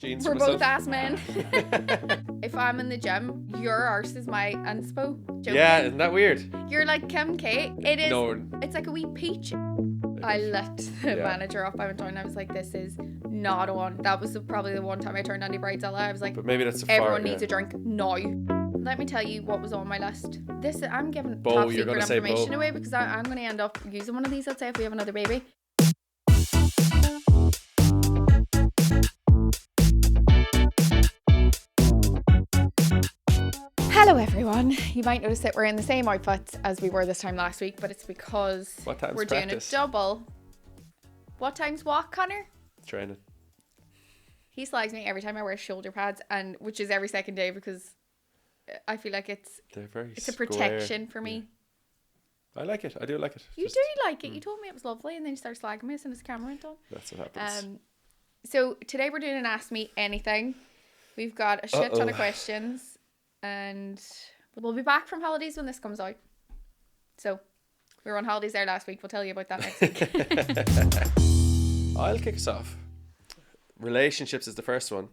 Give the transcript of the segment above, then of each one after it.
jeans We're for both myself. ass men. If I'm in the gym, your arse is my inspo. Joking. Yeah, isn't that weird? You're like Kim K. It is. No. It's like a wee peach. I lit the Yeah. manager up. I went down and I was like, this is not on. That was probably the one time I turned Andy Bridezilla. I was like, But maybe that's a everyone far, needs a drink now. Let me tell you what was on my list. I'm giving Bo, top you're secret gonna say information Bo. away because I'm going to end up using one of these, I'd say, if we have another baby. Hello everyone. You might notice that we're in the same outfits as we were this time last week, but it's because What time's we're practice? doing a double. What time's what, Connor? Training. He slags me every time I wear shoulder pads, and which is every second day because I feel like it's a protection for me. Yeah. I like it. I do like it. You do like it. You told me it was lovely, and then you started slagging me as soon as the camera went on. That's what happens. So today we're doing an Ask Me Anything. We've got a shit ton of questions, and we'll be back from holidays when this comes out. So we were on holidays there last week. We'll tell you about that next week. I'll kick us off. Relationships is the first one.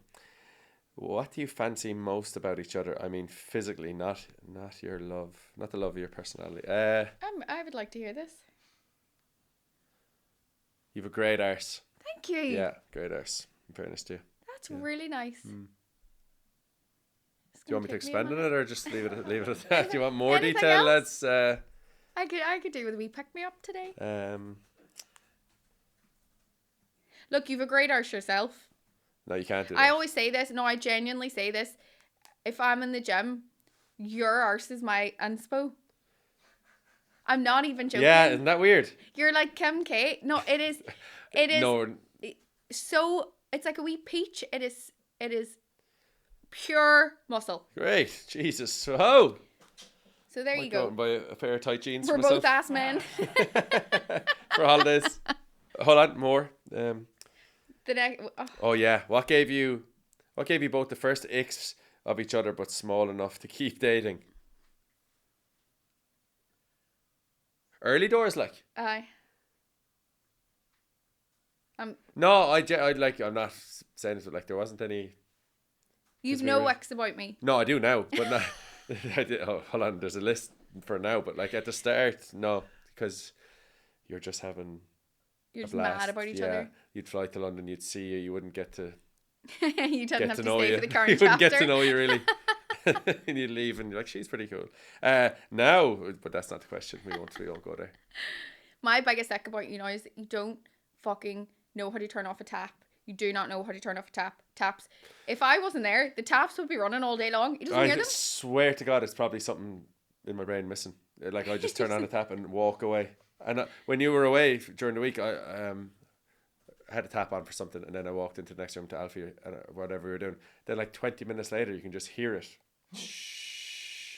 What do you fancy most about each other? I mean, physically, not your love, not the love of your personality. I would like to hear this. You've a great arse. Thank you. Yeah, great arse. In fairness to you. That's really nice. Do you want me to expand on it or just leave it at that? Do you want more Anything detail? else? Let's. I could do with a wee pick me up today. Look, you've a great arse yourself. No, you can't do that. I always say this. No, I genuinely say this. If I'm in the gym, your arse is my inspo. I'm not even joking. Yeah, isn't that weird? You're like Kim K. No, it is. It is. No. So it's like a wee peach. It is pure muscle. Great. Jesus. Oh. So there you go. Buy a pair of tight jeans We're for myself. both ass men. For holidays. Hold on, more. The next. Oh yeah. What gave you both the first icks of each other but small enough to keep dating? Early doors, like. Aye. No, I'm not saying it like there wasn't any. You've no icks about me. No, I do now, but not. Hold on, there's a list for now, but like at the start, no, because you're just having. You're just blast. mad about each yeah. other. You'd fly to London, you'd see you wouldn't get to. You didn't have to know stay you. for the current You wouldn't chapter. get to know you really. And you'd leave and you're like, she's pretty cool. Now, but that's not the question. We won't go there. My biggest ick about you now is that you don't fucking know how to turn off a tap. You do not know how to turn off a taps. If I wasn't there, the taps would be running all day long. You doesn't hear I them. swear to God, it's probably something in my brain missing. Like I just turn on the tap and walk away. And when you were away during the week, I had a tap on for something, and then I walked into the next room to Alfie and whatever we were doing. Then like 20 minutes later, you can just hear it.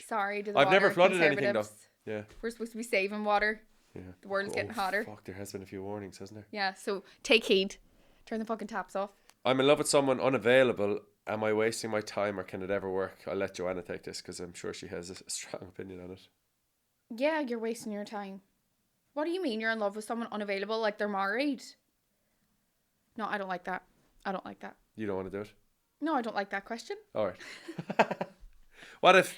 Sorry to the I've never water flooded anything though. conservatives. Yeah. We're supposed to be saving water. Yeah. The world's getting hotter. Fuck, there has been a few warnings, hasn't there? Yeah, so take heed. Turn the fucking taps off. I'm in love with someone unavailable. Am I wasting my time or can it ever work? I'll let Joanna take this because I'm sure she has a strong opinion on it. Yeah, you're wasting your time. What do you mean you're in love with someone unavailable, like they're married? No, I don't like that. I don't like that. You don't want to do it? No, I don't like that question. All right. What if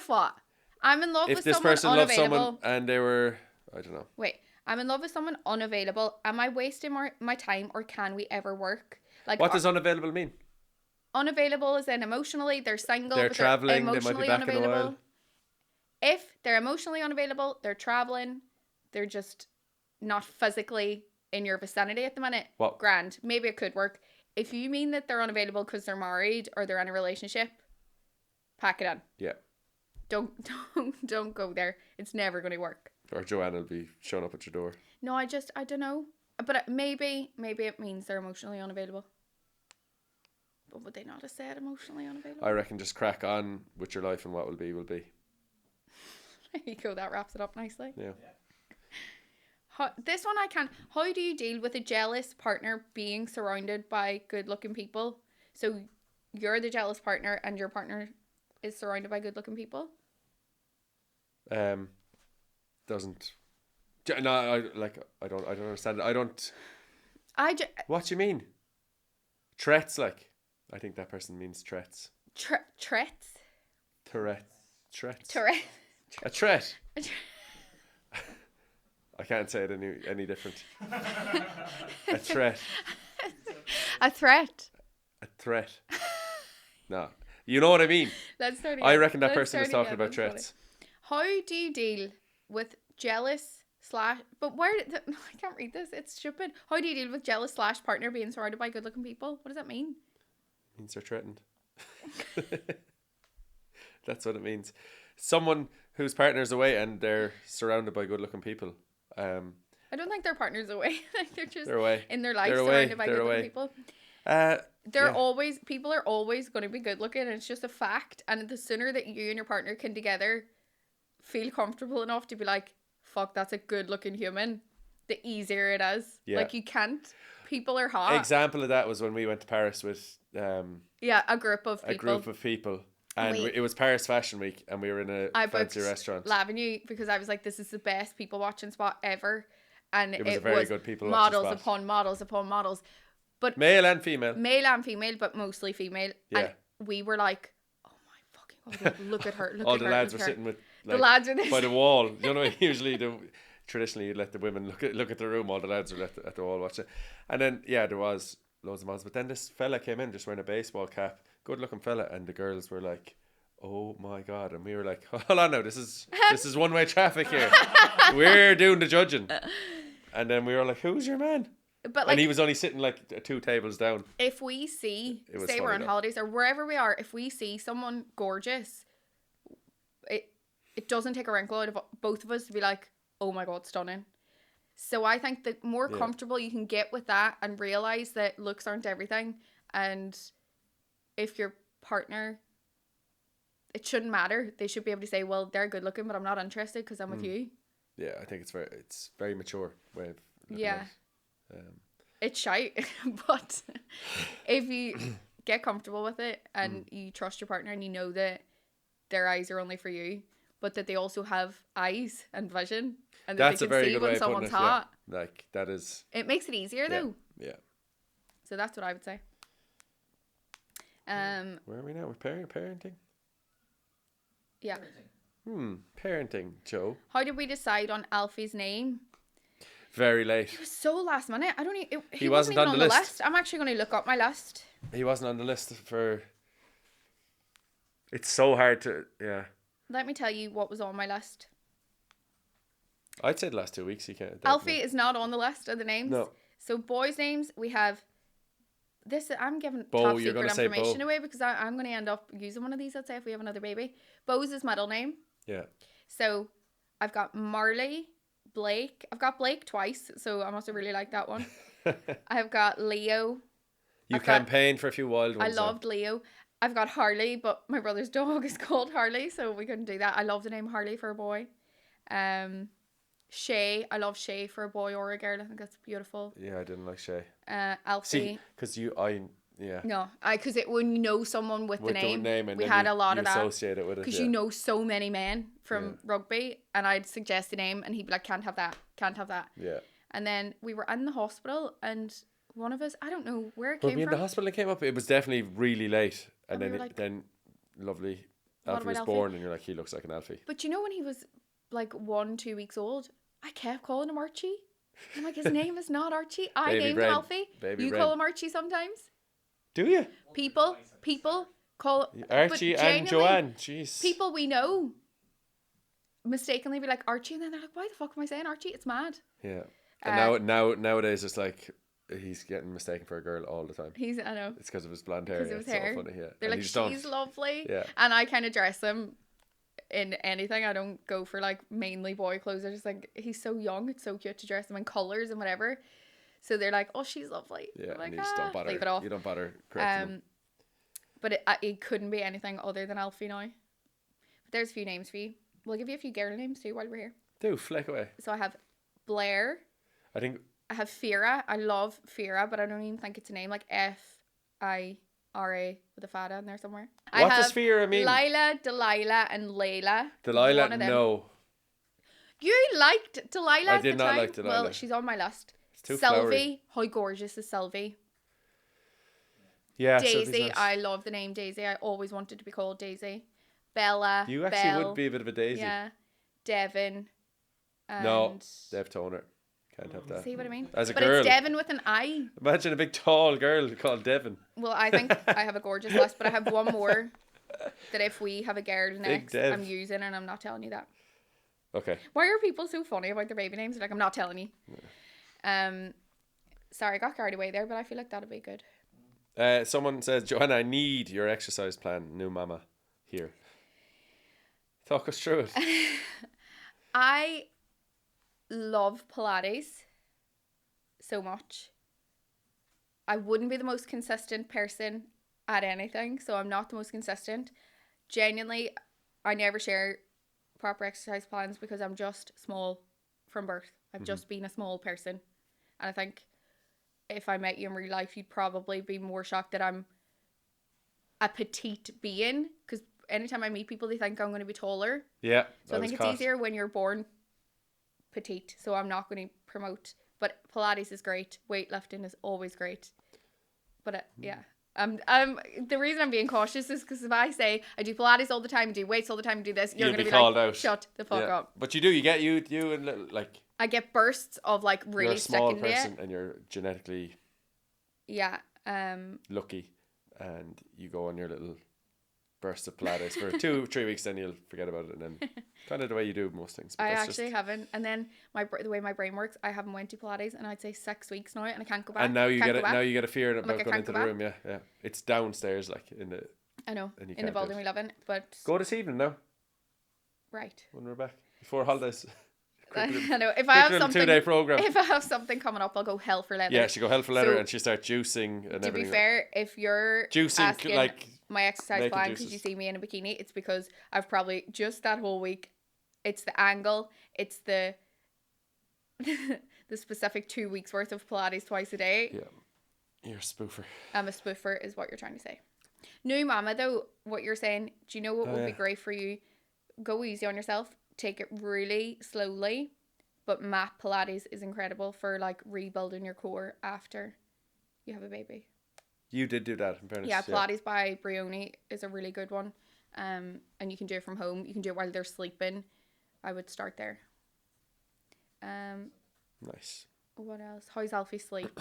What? I'm in love with this someone person loved unavailable. someone and they were, I don't know. Wait, I'm in love with someone unavailable. Am I wasting my time or can we ever work? Like, What does unavailable mean? Unavailable is then emotionally, they're single, They're but travelling, they're they might be emotionally back in a unavailable. while. If they're emotionally unavailable, they're travelling, they're just not physically in your vicinity at the minute. What? Grand. Maybe it could work. If you mean that they're unavailable because they're married or they're in a relationship, pack it in. Yeah. Don't go there. It's never going to work. Or Joanna will be showing up at your door. No, I don't know. But maybe it means they're emotionally unavailable. But would they not have said emotionally unavailable? I reckon just crack on with your life and what will be, will be. There you go. That wraps it up nicely. Yeah. This one I can't. How do you deal with a jealous partner being surrounded by good-looking people? So you're the jealous partner and your partner is surrounded by good-looking people? Doesn't. No, I don't understand it. What do you mean? Threats, like. I think that person means threats. Threats? Threats. Tourette. A threat. I can't say it any different. A threat. A threat. A threat. No. You know what I mean? Let's start again. I reckon that Let's person was start talking again. about threats. How do you deal with jealous / but where I can't read this, it's stupid. How do you deal with jealous / partner being surrounded by good looking people? What does that mean? It means they're threatened. That's what it means. Someone whose partner's away and they're surrounded by good looking people. I don't think their partner's away. They're away in their life, they're surrounded away. by They're good away. looking people. Yeah. People are always going to be good looking, and it's just a fact. And the sooner that you and your partner can together feel comfortable enough to be like, fuck, that's a good looking human, the easier it is. Yeah. Like, you can't. People are hot. Example of that was when we went to Paris with a group of people. And it was Paris Fashion Week, and we were in a fancy restaurant. L'Avenue, because I was like, this is the best people watching spot ever. And it was a very good people models watching spot. upon models upon models. But male and female, but mostly female. Yeah. And we were like, oh my fucking God, look at her. All the lads were sitting with, like, the lads were by the wall. You know, usually traditionally you let the women look at the room, all the lads are at the wall watching. And then there was loads of models, but then this fella came in just wearing a baseball cap, good looking fella, and the girls were like, oh my God. And we were like, hold on now, this is one-way traffic here. We're doing the judging. And then we were like, who's your man? But and he was only sitting like 2 tables down. If we see, say we're on though. holidays or wherever we are, if we see someone gorgeous, it doesn't take a wrinkle out of both of us to be like, oh my God, stunning. So I think the more comfortable you can get with that and realize that looks aren't everything, and if your partner, it shouldn't matter. They should be able to say, well, they're good looking, but I'm not interested because I'm with you. Yeah, I think it's very mature way of looking at it. It's shite, but if you get comfortable with it and you trust your partner and you know that their eyes are only for you, but that they also have eyes and vision, and that they can see when someone's hot. Yeah. Like, that is... It makes it easier though. Yeah. So that's what I would say. Where are we now? We're parenting? Yeah. Parenting, Joe. How did we decide on Alfie's name? Very late. It was so last minute. I don't even... He wasn't even on the list. I'm actually going to look up my list. He wasn't on the list for... It's so hard to... Yeah. Let me tell you what was on my list. I'd say the last 2 weeks he can't... Alfie is not on the list of the names. No. So boys' names, we have... I'm giving Bo, top secret information away because I'm going to end up using one of these, I'd say, if we have another baby. Bo's his middle name. Yeah. So I've got Marley, Blake. I've got Blake twice, so I must have really liked that one. I've got Leo. You campaigned for a few wild ones. I loved Leo. I've got Harley, but my brother's dog is called Harley, so we couldn't do that. I love the name Harley for a boy. Shay. I love Shay for a boy or a girl. I think that's beautiful. Yeah, I didn't like Shay. Alfie. See, because yeah. No, because when you know someone with the name and we had a lot of that. Associate it with it. Because you know so many men from rugby, and I'd suggest a name, and he'd be like, can't have that. Yeah. And then we were in the hospital, and one of us, I don't know where it Were came we from. in the hospital it came up? It was definitely really late. And we then were like, then lovely what Alfie was about born, and you're like, he looks like an Alfie. But you know when he was like 1-2 weeks old, I kept calling him Archie. I'm like, his name is not Archie. I named him Alfie. You call him Archie sometimes? Do you? People call Archie and Joanne. Jeez. People we know mistakenly be like Archie, and then they're like, why the fuck am I saying Archie? It's mad. Yeah. And nowadays it's like he's getting mistaken for a girl all the time. I know. It's because of his blonde hair. Because of his hair. So funny, yeah. They're like, she's lovely. Yeah. And I kind of dress him in anything. I don't go for like mainly boy clothes. I just like, he's so young. It's so cute to dress him in colours and whatever. So they're like, oh, she's lovely. Yeah, I'm like, and you just don't bother. Leave it off. You don't bother correcting them. But it couldn't be anything other than Alfie now. But there's a few names for you. We'll give you a few girl names too while we're here. Do, flick away. So I have Blair. I have Fira. I love Fira, but I don't even think it's a name. Like Fira with a fada in there somewhere. What does Fira mean? Lila, Delilah, and Layla. Delilah, no. You liked Delilah I did not like Delilah. Well, she's on my list. It's too Sylvie. flowery. How gorgeous is Sylvie? Yeah, Daisy, Sylvie's nice. I love the name Daisy. I always wanted to be called Daisy. Bella. You actually Belle, would be a bit of a Daisy. Yeah. Devon. And No, Dev Toner. Can't have that. see what I mean? As a but girl. It's Devon with an I. Imagine a big tall girl called Devon. Well, I think I have a gorgeous list, but I have one more that if we have a girl next, Dev. I'm using, and I'm not telling you that. Okay. Why are people so funny about their baby names? Like, I'm not telling you. Yeah. Sorry, I got carried away there, but I feel like that'll be good. Someone says, Joanna, I need your exercise plan. New mama here. Talk us through it. I love Pilates so much. I wouldn't be the most consistent person at anything, so I'm not the most consistent. Genuinely, I never share proper exercise plans because I'm just small from birth. I've just been a small person. And I think if I met you in real life, you'd probably be more shocked that I'm a petite being, because anytime I meet people, they think I'm going to be taller. Yeah. So I think it's easier when you're born petite. So I'm not going to promote. But Pilates is great. Weightlifting is always great. But yeah. The reason I'm being cautious is because if I say I do Pilates all the time, do weights all the time, do this, you're going to be called like, out. Shut the fuck up. But you do. You get you and little, like. I get bursts of like really you're a small sticking to person it. and you're genetically. Yeah. Lucky, and you go on your little burst of Pilates for 2-3 weeks, then you'll forget about it, and then kind of the way you do most things. But I actually haven't, and then the way my brain works, I haven't went to Pilates, and I'd say 6 weeks now, and I can't go back. And now you get a fear about like, going into the room. Yeah. It's downstairs, like in the. I know in the building we live in, but go this evening now. Right. When we're back before holidays. I know if I have something 2-day program. If I have something coming up, I'll go hell for leather. Yeah, she go hell for leather, and she start juicing and to everything. To be fair, if you're juicing asking like my exercise plan because you see me in a bikini, it's because I've probably just that whole week. It's the angle. It's the specific 2 weeks worth of Pilates twice a day. Yeah, you're a spoofer. I'm a spoofer, is what you're trying to say. New mama, though, what you're saying. Do you know what would be great for you? Go easy on yourself. Take it really slowly, but mat Pilates is incredible for like rebuilding your core after you have a baby. You did do that, in fairness. Yeah, Pilates by Brioni is a really good one. And you can do it from home. You can do it while they're sleeping. I would start there. Nice. What else? How's Alfie sleep?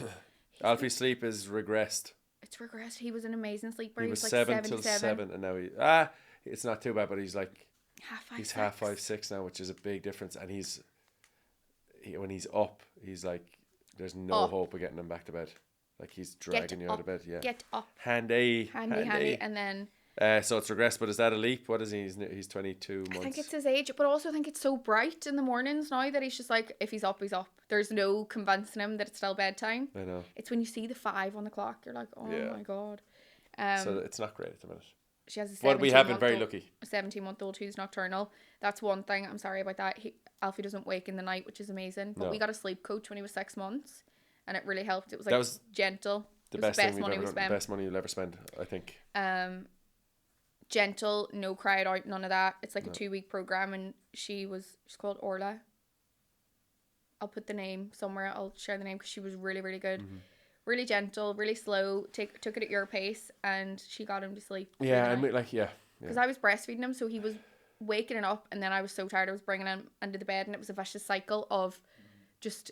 Alfie's sleep is regressed. It's regressed. He was an amazing sleeper. He was like 7 till 7, and now it's not too bad, but he's like half 5, 6 now, which is a big difference. And when he's up, he's like, there's no hope of getting him back to bed. Like he's dragging you out of bed. Yeah. Get up. Handy. And then. So it's regressed, but is that a leap? What is he? He's 22 months. I think it's his age, but also I think it's so bright in the mornings now that he's just like, if he's up, he's up. There's no convincing him that it's still bedtime. I know. It's when you see the 5 on the clock, you're like, oh my god. So it's not great at the minute. She has a 17-month-old. Well, we have been very lucky. A 17-month-old who's nocturnal. That's one thing. I'm sorry about that. Alfie doesn't wake in the night, which is amazing. But we got a sleep coach when he was 6 months, and it really helped. It was like gentle. The best money we spent. The best money you'll ever spend, I think. Gentle, no cry it out, none of that. It's like a 2-week program, and she's called Orla. I'll put the name somewhere. I'll share the name because she was really, really good. Mm-hmm. Really gentle, really slow. Took it at your pace, and she got him to sleep. Yeah, and because I was breastfeeding him, so he was waking up, and then I was so tired I was bringing him under the bed, and it was a vicious cycle of just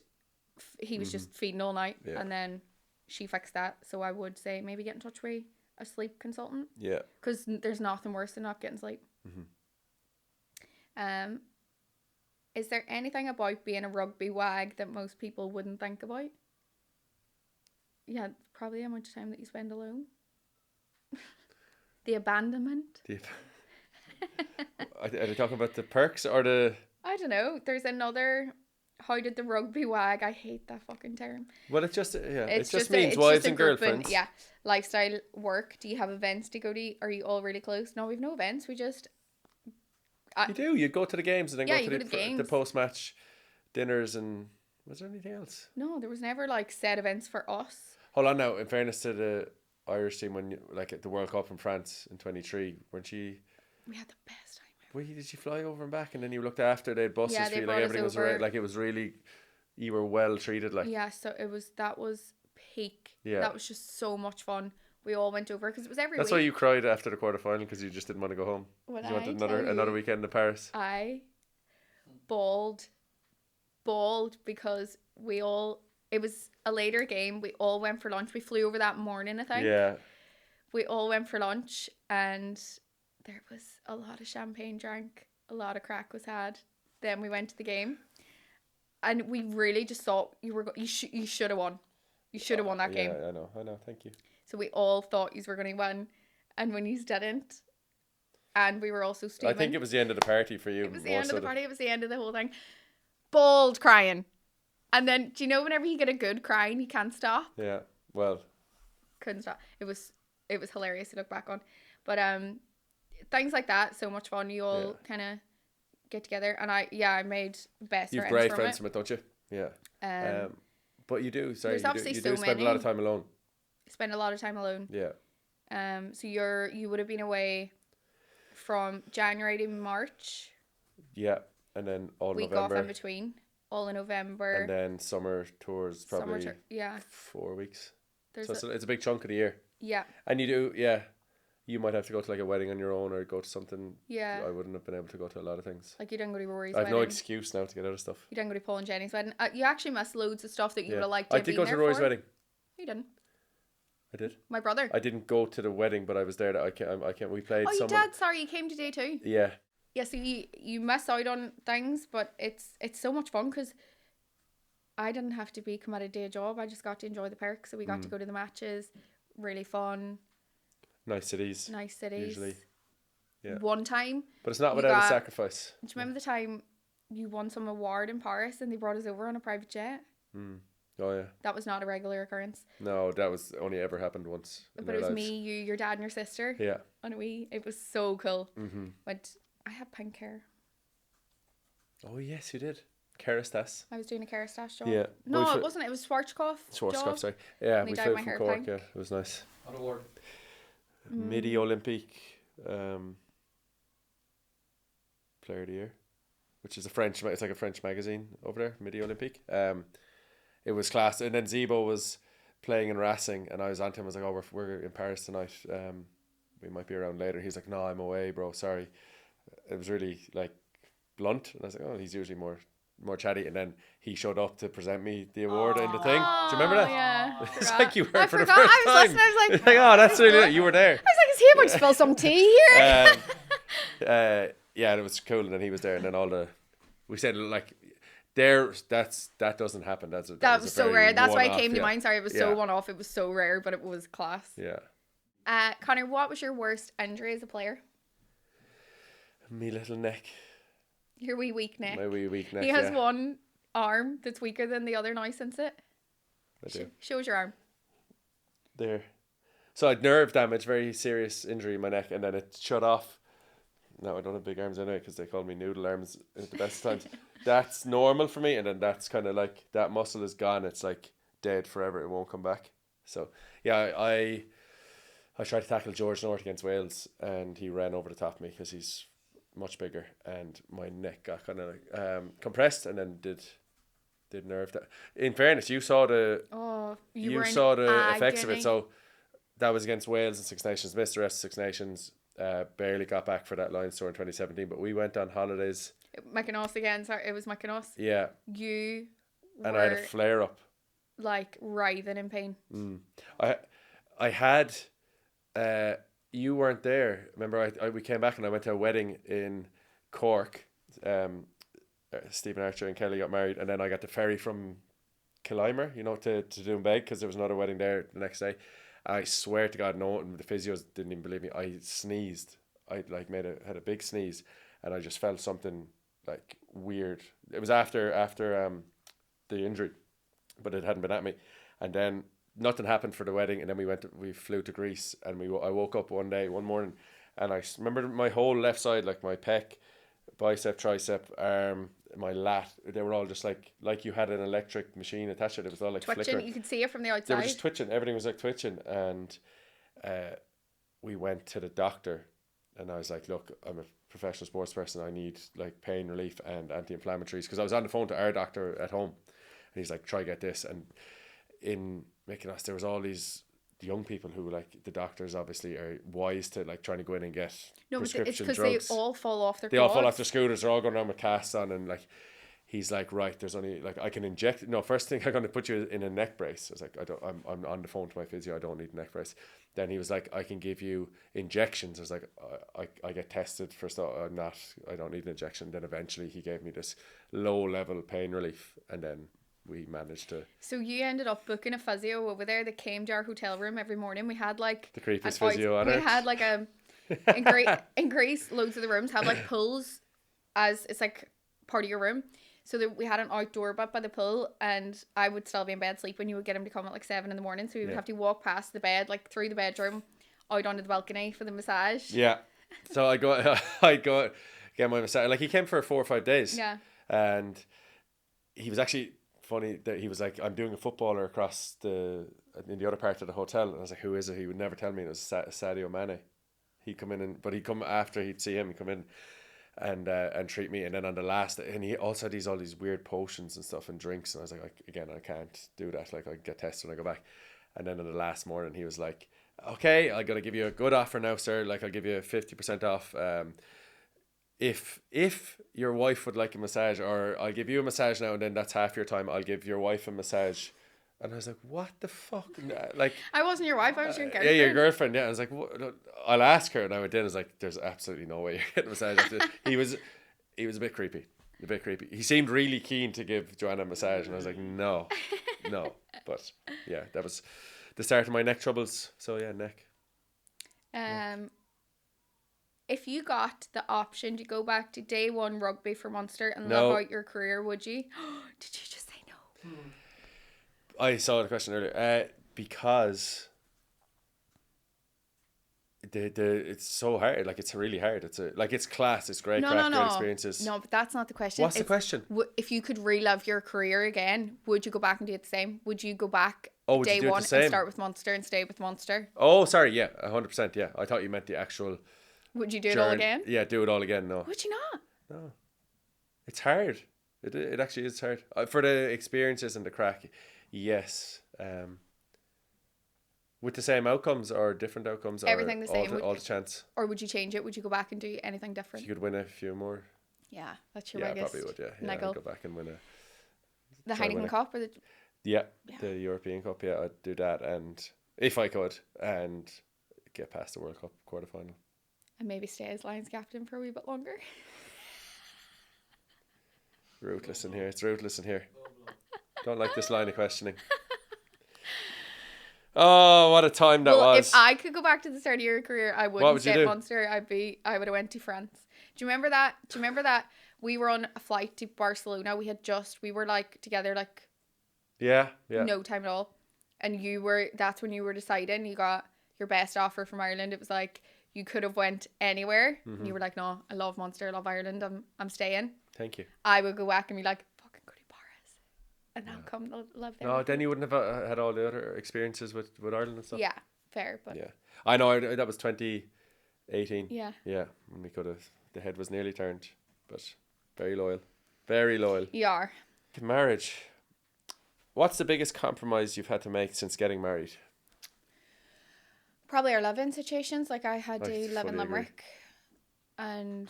he was just feeding all night, and then she fixed that. So I would say maybe get in touch with a sleep consultant. Yeah. Because there's nothing worse than not getting sleep. Mm-hmm. Is there anything about being a rugby wag that most people wouldn't think about? Yeah, probably the amount of time that you spend alone. The abandonment. Are they talking about the perks or the... I don't know. There's another... How did the rugby wag? I hate that fucking term. Well, it just means wives and girlfriends. Yeah. Lifestyle, work. Do you have events to go to? Are you all really close? No, we've no events. We just... you do. You go to the games and then go to the the post-match dinners and... Was there anything else? No, there was never like set events for us. Hold on now. In fairness to the Irish team, when like at the World Cup in France in 23, weren't she... We had the best time. Did she fly over and back, and then you looked after they had buses for you, like everything was over. like it was really, you were well treated, like. Yeah, so that was peak. Yeah, that was just so much fun. we all went over because it was every That's week. why you cried after the quarterfinal, because you just didn't want to go home. When You wanted I tell another you, weekend in Paris. I bawled because it was a later game. We all went for lunch. We flew over that morning, I think. Yeah. We all went for lunch and there was a lot of champagne drank. A lot of crack was had. Then we went to the game. And we really just thought you should have won. You should have won that game. Yeah, I know. Thank you. So we all thought you were going to win. And when you didn't, and we were also steaming. I think it was the end of the party for you. It was the end of the party. It was the end of the whole thing. Bawled crying. And then, do you know whenever you get a good crying, you can't stop? Yeah, well. Couldn't stop. It was hilarious to look back on. But things like that, so much fun. You all kind of get together. And I made best friends. You've great friends from it, don't you? Yeah. But you do. Sorry, you do spend a lot of time alone. Spend a lot of time alone. Yeah. So you would have been away from January to March. Yeah, and then all week November. Off in between. All in November. And then summer tours, probably 4 weeks. So it's a big chunk of the year. Yeah. And you might have to go to like a wedding on your own or go to something. Yeah. I wouldn't have been able to go to a lot of things. Like you didn't go to Rory's wedding. wedding. I have no excuse now to get out of stuff. You didn't go to Paul and Jenny's wedding. You actually missed loads of stuff that you would have liked to I did go to Rory's wedding. You didn't. I did. My brother. I didn't go to the wedding, but I was there. I can't. We played. Oh, you did. Sorry, you came to day 2. Yeah. Yeah. So you miss out on things, but it's so much fun because I didn't have to come at a day job. I just got to enjoy the park. So we got to go to the matches. Really fun. Nice cities. Usually. Yeah. One time. But it's not without a sacrifice. Do you remember the time you won some award in Paris and they brought us over on a private jet? Oh yeah. That was not a regular occurrence. No, that was only ever happened once. But it was me, you, your dad, and your sister. Yeah. On a wee. It was so cool. But I had pink hair. Oh yes, you did. Kerastase. I was doing a Kerastase job. Yeah. No, it wasn't. It was Schwarzkopf. Schwarzkopf, sorry. Yeah, we flew from Cork. Pink. Yeah, it was nice. What award? Midi Olympique Player of the Year, which is it's like a French magazine over there. Midi Olympique. It was class, and then Zebo was playing in Racing, and I was on to him. I was like, "Oh, we're in Paris tonight. We might be around later." He's like, "No, I'm away, bro. Sorry." It was really like blunt, and I was like, "Oh, he's usually more chatty." And then he showed up to present me the award in the thing. Do you remember that? Yeah. It's like you were for the I first was time. listening. I was like, "Oh, that's really you were there." I was like, "Is he about to spill some tea here?" Yeah, it was cool, and then he was there, and then we said like. That doesn't happen. That was so rare. That's why it came to yeah. mind. Sorry, it was so one-off. It was so rare, but it was class. Yeah. Conor, what was your worst injury as a player? Me little neck. Your wee weak neck. My wee weak neck. He has one arm that's weaker than the other now since it. I do. Shows your arm. There. So I had nerve damage, very serious injury in my neck, and then it shut off. No, I don't have big arms anyway because they call me noodle arms at the best times. That's normal for me, and then that's kind of like that muscle is gone. It's like dead forever. It won't come back. So yeah, I tried to tackle George North against Wales, and he ran over the top of me because he's much bigger, and my neck got kind of like compressed, and then did nerve that. In fairness, you saw the saw the effects of it. So that was against Wales in Six Nations. Missed the rest of Six Nations. Barely got back for that Lions tour in 2017, but we went on holidays. Mykonos again. Sorry, it was Mykonos. Yeah. And I had a flare up. Like writhing in pain. I had. You weren't there. Remember, we came back and I went to a wedding in Cork. Stephen Archer and Kelly got married, and then I got the ferry from Killimer, to Doonbeg because there was another wedding there the next day. I swear to God, no, the physios didn't even believe me. I sneezed. I had a big sneeze, and I just felt something like weird. It was after the injury, but it hadn't been at me. And then nothing happened for the wedding, and then we flew to Greece, and I woke up one morning, and I remember my whole left side, like my pec, bicep, tricep, arm, my lat, they were all just like you had an electric machine attached to it. It was all like twitching. flickering. You could see it from the outside. They were just twitching. Everything was like twitching, and we went to the doctor, and I was like, "Look, I'm a professional sports person. I need like pain relief and anti-inflammatories," because I was on the phone to our doctor at home, and he's like, "Try get this." And in Mykonos, there was all these young people who, like, the doctors obviously are wise to, like, trying to go in and get No, but it's prescription because drugs. they all fall off their They all fall quads. off their scooters. They're all going around with casts on, and, like, he's like, right, there's only, like, I can inject. No, first thing, I'm going to put you in a neck brace. I was like, I'm on the phone to my physio. I don't need a neck brace. Then he was like, I can give you injections. I was like, I get tested for stuff. I don't need an injection. Then eventually he gave me this low level pain relief, and then we managed to. So you ended up booking a physio over there that came to our hotel room every morning. We had like The creepiest physio on we earth. had like in Greece, loads of the rooms had like pools, as it's like part of your room. So that we had an outdoor bit by the pool, and I would still be in bed sleeping. You would get him to come at like 7 a.m. So we would have to walk past the bed, like through the bedroom, out onto the balcony for the massage. Yeah. So I go get my massage. Like, he came for 4 or 5 days. Yeah. And he was actually funny that he was like, I'm doing a footballer across in the other part of the hotel. And I was like, who is it? He would never tell me. It was Sadio Mane. He'd come in, but he'd come after he'd see him. He'd come in and treat me. And then on the last, and he also had all these weird potions and stuff and drinks. And I was like, again, I can't do that. Like, I get tested when I go back. And then on the last morning, he was like, okay, I got to give you a good offer now, sir. Like, I'll give you 50% off. If your wife would like a massage, or I'll give you a massage now, and then that's half your time. I'll give your wife a massage. And I was like, what the fuck? Like, I wasn't your wife, I was your girlfriend. Yeah, your girlfriend. Yeah, I was like, what? I'll ask her. And I went in. I was like, there's absolutely no way you're getting a massage after this. He was a bit creepy. He seemed really keen to give Joanna a massage, and I was like, no. But yeah, that was the start of my neck troubles. So yeah, neck. If you got the option to go back to day one rugby for Munster and No. live out your career, would you? Did you just say no? I saw the question earlier. Because it's so hard. Like, it's really hard. It's class. It's great crack, great experiences. No, but that's not the question. What's the question? If you could relive your career again, would you go back and do it the same? Would you go back would day you do it one the same? and start with Munster and stay with Munster? Oh, sorry. Yeah, 100%. Yeah, I thought you meant the actual. Would you do it all again? Yeah, do it all again. No. Would you not? No. It's hard. It actually is hard. For the experiences and the crack, yes. With the same outcomes or different outcomes? Everything or the same. All the chance. Or would you change it? Would you go back and do anything different? If you could win a few more. Yeah, that's your biggest. biggest. Yeah, probably would. Yeah, I'd go back and win the Heineken Cup or the. Yeah, the European Cup. Yeah, I'd do that, and if I could, and get past the World Cup quarterfinal. And maybe stay as Lions captain for a wee bit longer. Ruthless in here. It's ruthless in here. Don't like this line of questioning. Oh, what a time that was. If I could go back to the start of your career, I wouldn't would stay you at do? Munster. I would have went to France. Do you remember that? We were on a flight to Barcelona. We were like together like Yeah. no time at all. And that's when you were deciding, you got your best offer from Ireland. It was like you could have went anywhere. Mm-hmm. And you were like, no, I love Munster, I love Ireland, I'm staying. Thank you. I would go back and be like, fucking go to Paris. And now come live there. No, then you wouldn't have had all the other experiences with Ireland and stuff. Yeah, fair, but Yeah. I know, that was 2018. yeah. Yeah, when we could have, the head was nearly turned, but very loyal. Very loyal. You are. Marriage. What's the biggest compromise you've had to make since getting married? Probably our living situations. Like, I had to live in fully agree. Limerick, and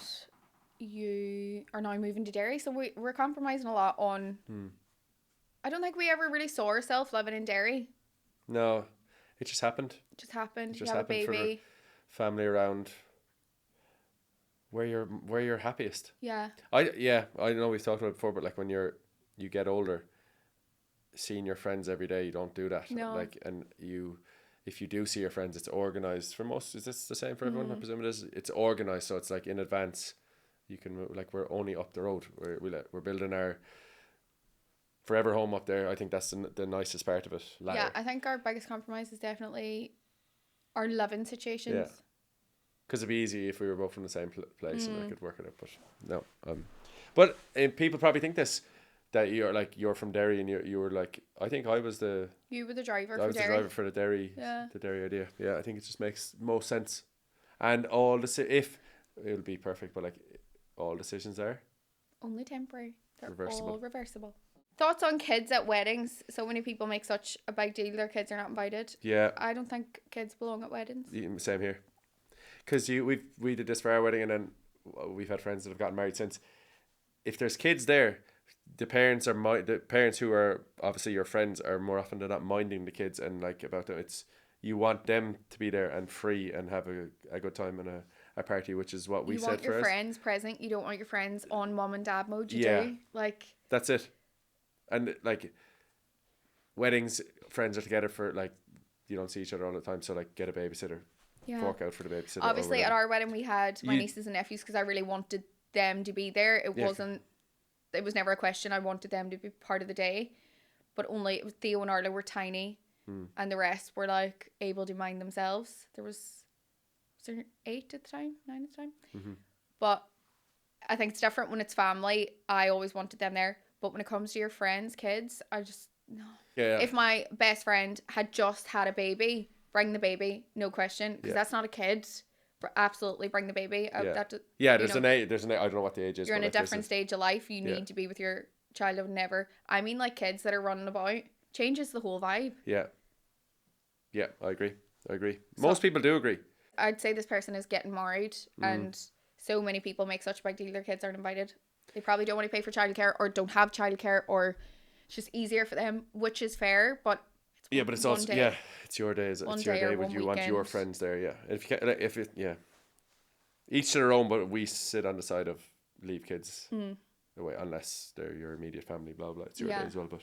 you are now moving to Derry, so we're compromising a lot on. I don't think we ever really saw ourselves living in Derry. No, it just happened. It just happened. It You just have a happened for baby. family around where you're happiest. Yeah. I know we've talked about it before, but like when you get older, seeing your friends every day, you don't do that. No. Like, and if you do see your friends, it's organized for most. Is this the same for everyone? I presume it is. It's organized, so it's like in advance. You can move, like, we're only up the road. We're building our forever home up there. I think that's the nicest part of it. Ladder. Yeah, I think our biggest compromise is definitely our living situations. Yeah. Because it'd be easy if we were both from the same place and I could work it out. But no. But people probably think this, that you're from Derry and you were like, I think I was the. You were the driver I for was Derry. the driver for the Derry idea. Yeah, I think it just makes most sense. And if it'll be perfect, but like all decisions are Only temporary. They're reversible. all reversible. Thoughts on kids at weddings? So many people make such a big deal their kids are not invited. Yeah. I don't think kids belong at weddings. Same here. Because we did this for our wedding, and then we've had friends that have gotten married since. If there's kids there, the parents who are obviously your friends are more often than not minding the kids and like about them. It's you want them to be there and free and have a good time and a party, which is what we said for us. You want your friends present. You don't want your friends on mum and dad mode. You do. Like that's it. And like weddings, friends are together for like you don't see each other all the time, so like get a babysitter. Fork out for the babysitter. Obviously, at our wedding we had my nieces and nephews because I really wanted them to be there. It was never a question. I wanted them to be part of the day, but only Theo and Arla were tiny, and the rest were like able to mind themselves. Was there 8 at the time, 9 at the time? Mm-hmm. But I think it's different when it's family. I always wanted them there, but when it comes to your friends' kids, I just no. Yeah. If my best friend had just had a baby, bring the baby, no question, because that's not a kid. Absolutely bring the baby. There's an age. I don't know what the age is. You're in a different stage of life. You need to be with your child. I would never. I mean, like kids that are running about changes the whole vibe. Yeah, I agree. Most people do agree. I'd say this person is getting married, and so many people make such a big deal their kids aren't invited. They probably don't want to pay for childcare or don't have childcare, or it's just easier for them, which is fair. But but it's also day. It's your day. It's your One day. day Would you weekend. want your friends there? Yeah. Each to their own. But we sit on the side of leave kids away unless they're your immediate family. Blah blah. It's your day as well. But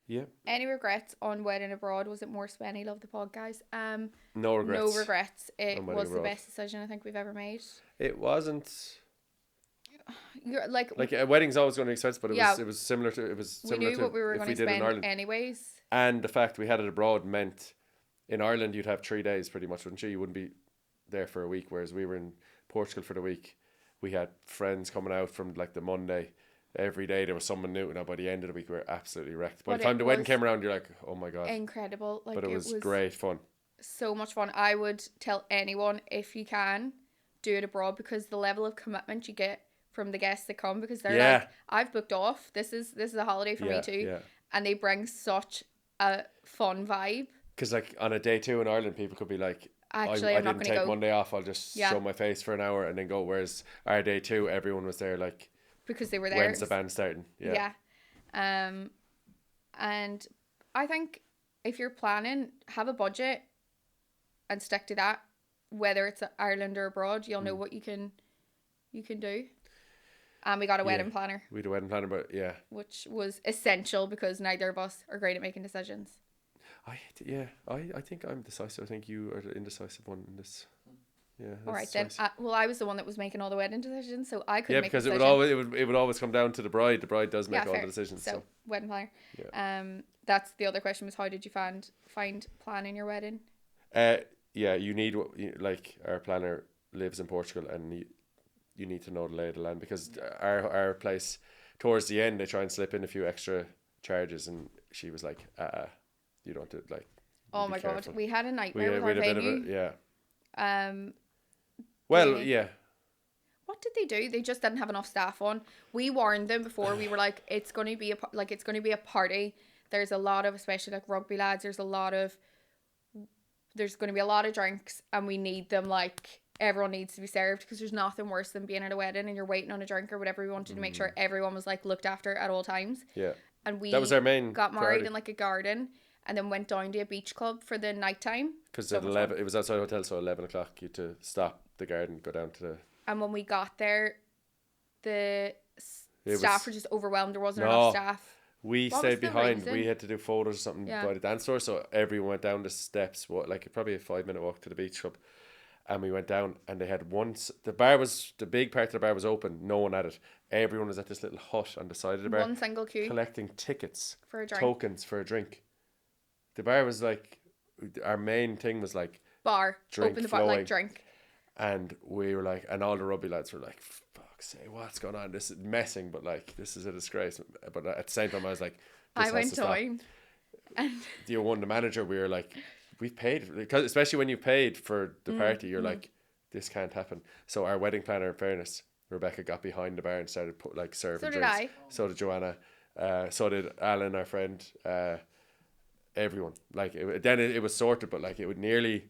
yeah. Any regrets on wedding abroad? Was it more spenny? Love the pod, guys. No regrets. No regrets. It was the best decision I think we've ever made. It wasn't. You're like a wedding's always going to be expensive, but it was similar to we knew what we were going to spend anyways. And the fact we had it abroad meant in Ireland you'd have 3 days pretty much, wouldn't you? You wouldn't be there for a week, whereas we were in Portugal for the week. We had friends coming out from like the Monday. Every day there was someone new, and by the end of the week we were absolutely wrecked. By the time the wedding came around, you're like, oh my god, incredible! Like, but it was great fun. So much fun. I would tell anyone, if you can, do it abroad, because the level of commitment you get from the guests that come, because they're like, I've booked off. This is a holiday for me too, and they bring such a fun vibe. Because like on a day 2 in Ireland, people could be like, actually, I didn't take Monday off. I'll just show my face for an hour and then go. Whereas our day 2, everyone was there like. Because they were there. When's the band starting? Yeah. And I think if you're planning, have a budget and stick to that. Whether it's Ireland or abroad, you'll know what you can do. And we got a wedding planner. We had a wedding planner, but which was essential because neither of us are great at making decisions. I think I'm decisive. I think you are the indecisive one in this. Yeah. All right then. I was the one that was making all the wedding decisions, so I couldn't make because it would always come down to the bride. The bride does make all the decisions. So wedding planner. Yeah. That's the other question, was how did you find planning your wedding? You need like our planner lives in Portugal, and you need to know the lay of the land, because our place towards the end they try and slip in a few extra charges, and she was like, you don't do it, like. Oh my god, we had a nightmare with our venue. What did they do? They just didn't have enough staff on. We warned them before. We were like, it's going to be a party. There's a lot of, especially like rugby lads, there's going to be a lot of drinks, and we need them, like, everyone needs to be served, because there's nothing worse than being at a wedding and you're waiting on a drink or whatever. We wanted to make sure everyone was like looked after at all times. Yeah. And that was our main got married in like a garden, and then went down to a beach club for the night time. Because at 11, it was outside the hotel, so 11 o'clock you had to stop the garden, go down to the. And when we got there, the staff were just overwhelmed. There wasn't enough staff. We stayed behind. We had to do photos or something by the dance floor, so everyone went down the steps. Probably a 5-minute walk to the beach club, and we went down, and they had the big part of the bar was open. No one at it. Everyone was at this little hut on the side of the bar. One single queue. Collecting tickets for a drink. Tokens for a drink. The bar was like, our main thing was like bar. Open the bar, like drink. And we were like, and all the rugby lads were like, fuck's sake, what's going on? This is messing, but like, this is a disgrace. But at the same time, I was like, this has to stop. And the manager, we were like, we've paid, because especially when you paid for the party, you're like, this can't happen. So our wedding planner, in fairness, Rebecca got behind the bar and started serving drinks. So did Joanna. So did Alan, our friend. Everyone. Like it was sorted, but like it would nearly.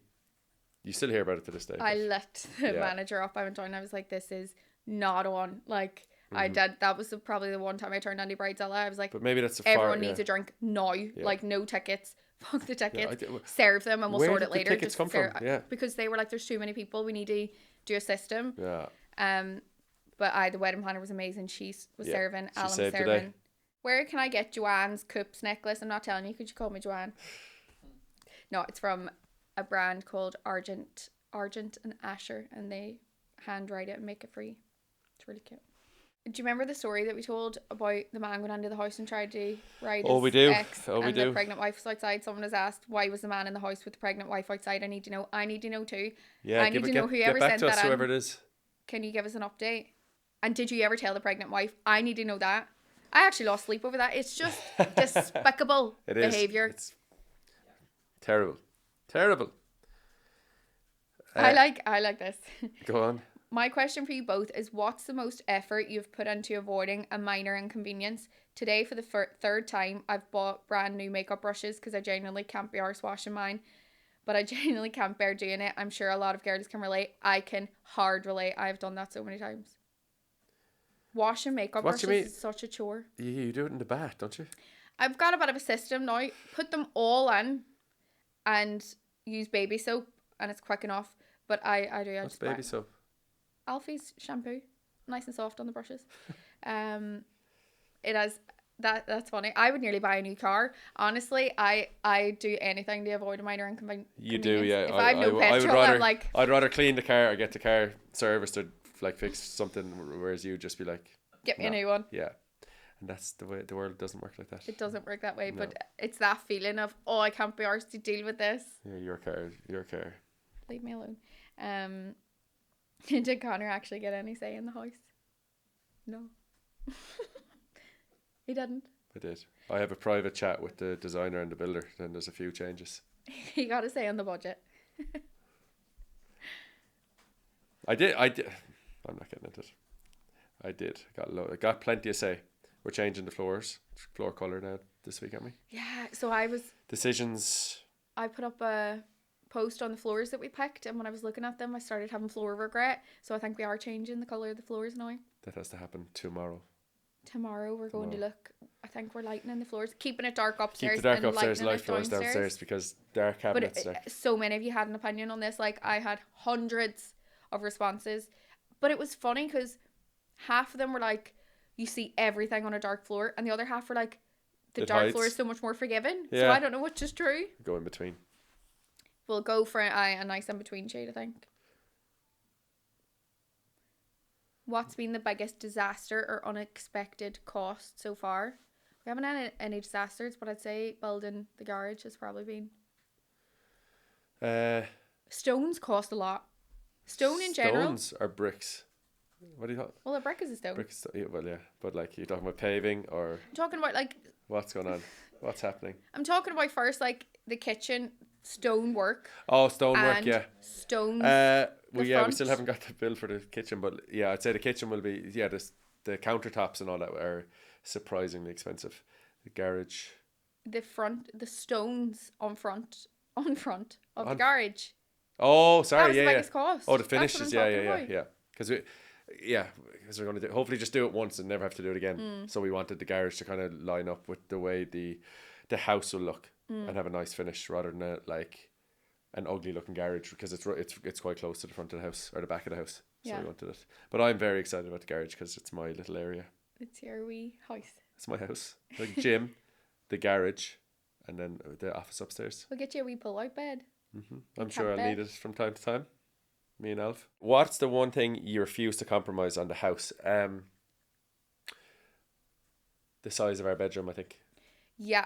You still hear about it to this day. I lit the manager up. I went down and I was like, this is not on. Like, I did. That was probably the one time I turned Andy Bridezilla. I was like, but maybe that's everyone needs a drink now. Yeah. Like, no tickets. Fuck the tickets. Serve them and we'll sort it later. Where did the tickets come from? Yeah. Because they were like, there's too many people. We need to do a system. Yeah. But the wedding planner was amazing. She was serving. Alan was serving. Today. Where can I get Joanne's Coops necklace? I'm not telling you. Could you call me Joanne? No, it's from a brand called Argent and Asher, and they handwrite it and make it free. It's really cute. Do you remember the story that we told about the man going into the house and tried to ride his ex the pregnant wife was outside? Someone has asked, why was the man in the house with the pregnant wife outside? I need to know. I need to know too. Yeah, I need to know whoever sent that in. Whoever it is. Can you give us an update? And did you ever tell the pregnant wife? I need to know that. I actually lost sleep over that. It's just despicable behaviour. It's terrible. Terrible. I like this. Go on. My question for you both is, what's the most effort you've put into avoiding a minor inconvenience? Today, for the third time, I've bought brand new makeup brushes because I genuinely can't be arse washing mine. But I genuinely can't bear doing it. I'm sure a lot of girls can relate. I can hard relate. I've done that so many times. Washing makeup brushes is such a chore. You do it in the bath, don't you? I've got a bit of a system now. Put them all in and use baby soap, and it's quick enough. But I do. What's baby soap? Alfie's shampoo, nice and soft on the brushes. It has that's funny. I would nearly buy a new car. Honestly, I do anything to avoid a minor inconvenience. You do, yeah. If I have no petrol, I'm like, I'd rather clean the car or get the car serviced or like fix something, whereas you just be like, get me a new one. Yeah. And that's the way. The world doesn't work like that. It doesn't work that way, no. But it's that feeling of, oh, I can't be arsed to deal with this. Yeah, your car. Leave me alone. Did Conor actually get any say in the house? No. He didn't. I did. I have a private chat with the designer and the builder, and there's a few changes. He got a say on the budget. I did. I'm not getting into it. I did. Got plenty of say. We're changing the floor colour now this week, aren't we? Yeah. So decisions. I put up a post on the floors that we picked, and when I was looking at them, I started having floor regret. So I think we are changing the colour of the floors now. That has to happen tomorrow. We're going to look. I think we're lightening the floors, keeping it dark upstairs. Keep the dark upstairs, light floors downstairs because dark cabinets. But so many of you had an opinion on this. Like, I had hundreds of responses, but it was funny because half of them were like, you see everything on a dark floor, and the other half were like, the dark floor is so much more forgiving. Yeah. So I don't know which is true. Go in between. We'll go for a nice in between shade, I think. What's been the biggest disaster or unexpected cost so far? We haven't had any disasters, but I'd say building the garage has probably been. Stones cost a lot. Stone in general. Stones or bricks? What do you call? Well, a brick is a stone. Well, yeah, but like, you're talking about paving or? I'm talking about like. What's going on? What's happening? I'm talking about first like the kitchen stonework. Oh, stonework, yeah. Stones. We still haven't got the bill for the kitchen, but yeah, I'd say the kitchen will be the countertops and all that are surprisingly expensive. The garage. The stones on front of the garage. Oh, sorry, that was the biggest cost. Oh, the finishes, yeah. Because we're going to hopefully just do it once and never have to do it again. So we wanted the garage to kind of line up with the way the house will look and have a nice finish rather than like an ugly looking garage, because it's quite close to the front of the house or the back of the house. So we wanted it. But I'm very excited about the garage because it's my little area. It's your wee house. It's my house. The gym, the garage, and then the office upstairs. We'll get you a wee pull-out bed. I'm sure I'll need it from time to time. Me and Alf. What's the one thing you refuse to compromise on the house? The size of our bedroom, I think. Yeah.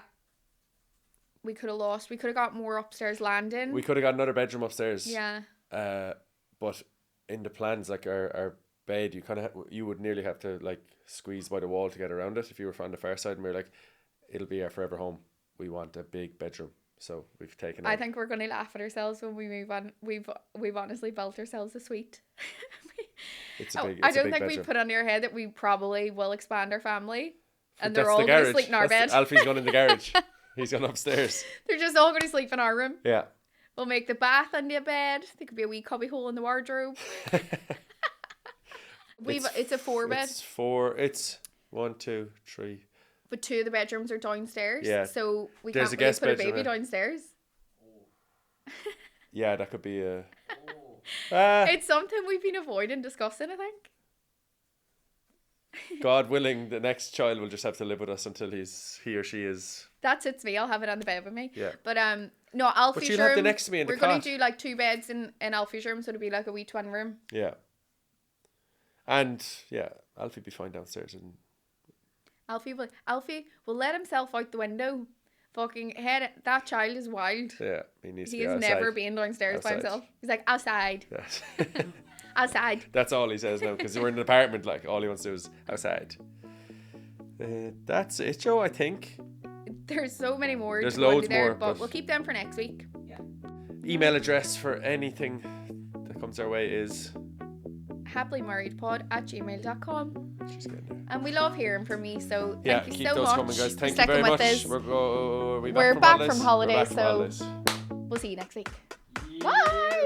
We could have got more upstairs landing. We could have got another bedroom upstairs. Yeah. But in the plans, like our bed, you would nearly have to like squeeze by the wall to get around it if you were on the far side, and we were like, it'll be our forever home. We want a big bedroom. So we've taken I think we're going to laugh at ourselves when we move on. We've honestly built ourselves a suite. I don't think we put on your head that we probably will expand our family. And they're all going to sleep in our bed. Alfie's gone in the garage. He's gone upstairs. They're just all going to sleep in our room. Yeah. We'll make the bath into a bed. There could be a wee cubby hole in the wardrobe. It's a 4-bed. It's 1, 2, 3. But 2 of the bedrooms are downstairs. Yeah. So we There's can't a really guest put a bedroom, baby downstairs. Yeah, that could be a... It's something we've been avoiding discussing, I think. God willing, the next child will just have to live with us until he or she is... That suits me. I'll have it on the bed with me. Yeah. But no, Alfie's you'll room. have the next to me in the We're going cot. to do like 2 beds in Alfie's room, so it'll be like a wee twin room. Yeah. And yeah, Alfie be fine downstairs. And Alfie will let himself out the window. Fucking head. That child is wild. Yeah, he needs to He be has outside. never been downstairs by himself. He's like, outside. Yes. Outside. That's all he says now, because we're in an apartment. Like, all he wants to do is outside. That's it, Joe. I think. There's so many more. There's to go loads into there, more, but but- we'll keep them for next week. Email address for anything that comes our way is... HappilyMurrayedPod@gmail.com. She's getting there. And we love hearing from you, so Yeah, thank you keep so those much coming, guys. for Thank you sticking very with much. us. We're We're back from holidays, We're back from so holidays. we'll see you next week. Bye.